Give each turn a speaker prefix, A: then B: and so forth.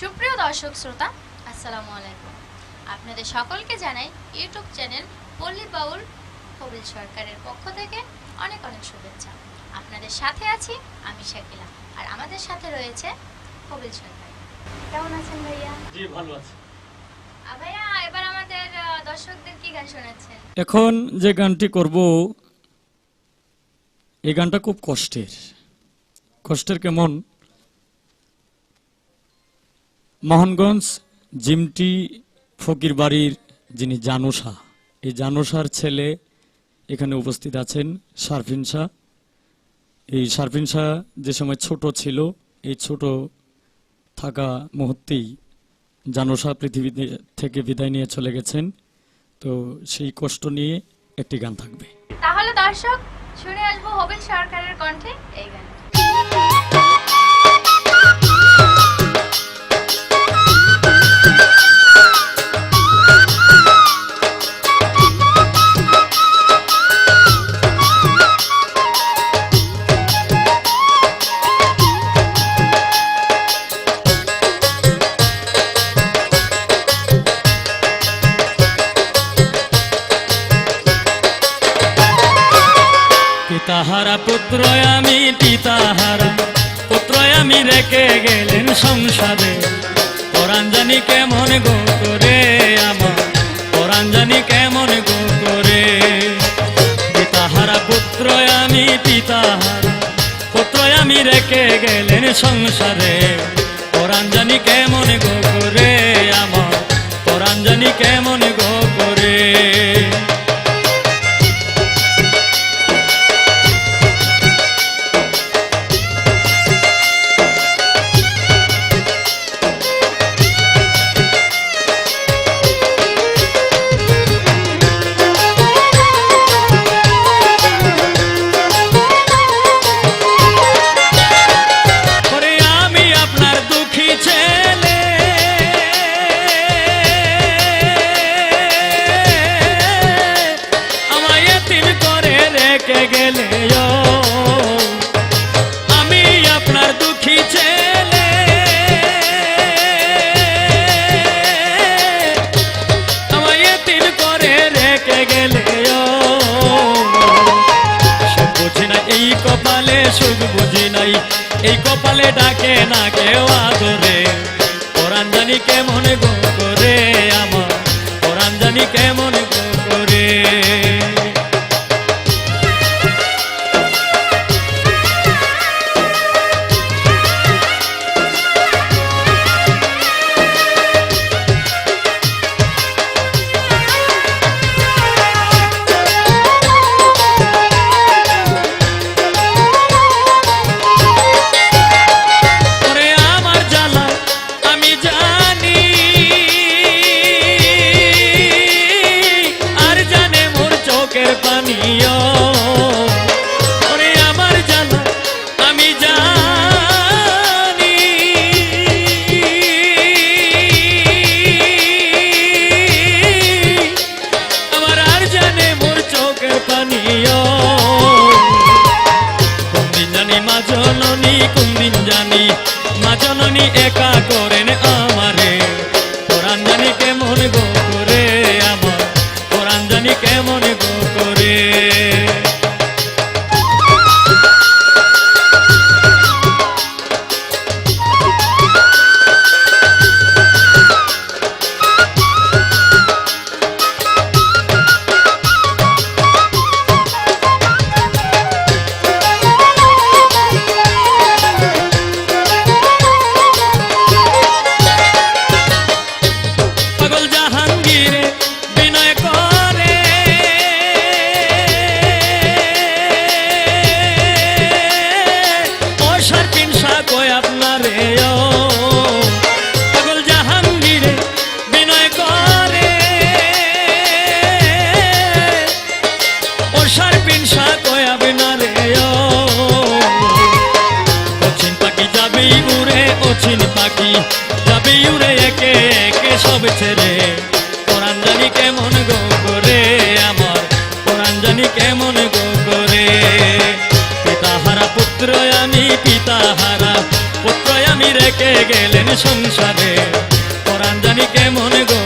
A: সুপ্রিয় দর্শক শ্রোতা, আসসালামু আলাইকুম। আপনাদের সকলকে জানাই ইউটিউব চ্যানেল পল্লী বাউল কবিল সরকারের পক্ষ থেকে অনেক অনেক শুভেচ্ছা। আপনাদের সাথে আছি আমি শাকিলা, আর আমাদের সাথে রয়েছে কবিল সরকার। কেমন আছেন ভাইয়া?
B: জি, ভালো আছি।
A: ভাইয়া, এবার আমাদের দর্শকদের কি গান শোনাচ্ছেন?
B: এখন যে গানটি করব, এই গানটা খুব কষ্টের কেমন? মোহনগঞ্জ জিমটি ফকির বাড়ির যিনি জানুসা, এই জানুসার ছেলে এখানে উপস্থিত আছেন শারফিন শাহ। এই শারফিন শাহ যে সময় ছোট ছিল, এই ছোট থাকা মুহূর্তেই জানুসা পৃথিবী থেকে বিদায় নিয়ে চলে গেছেন। তো সেই কষ্ট নিয়ে একটি গান থাকবে।
A: তাহলে দর্শক শুনে আসবো কবিল সরকারের কণ্ঠে এই গান।
B: পিতাহারা পুত্র আমি, পিতাহারা পুত্র আমি, রেখে গেলেন সংসারে। পরাণ জানি কেমন গো করে আমার, পরাণ জানি কেমন গো করে। পিতাহারা পুত্র আমি, পিতাহারা পুত্র আমি, রেখে গেলেন সংসারে। পরাণ জানি কেমন গো করে আমার, পরাণ জানি কেমন গো করে। আমি আপনার দুঃখী ছেলে, আমায় এতিম করে রেখে গেলে। সুখ বুঝি না এই কপালে, সুখ বুঝি নাই এই কপালে, ডাকে না কেউ আদরে। পরাণ জানি কেমন গো করে আমার, পরাণ জানি কেমন গো করে। কোনদিন জানি মা জননী একা করেন আমারে। পরাণ জানি কেমন গো করে আমার, পরাণ জানি কেমন গো করে। পাখি যাবে উড়ে একে একে সব ছেড়ে। পরাণ জানি কেমন গো করে আমার, পরাণ জানি কেমন গো করে। পিতাহারা পুত্র আমি, পিতাহারা পুত্র আমি, রেখে গেলেন গেলেন সংসারে পরাণ জানি কেমন গো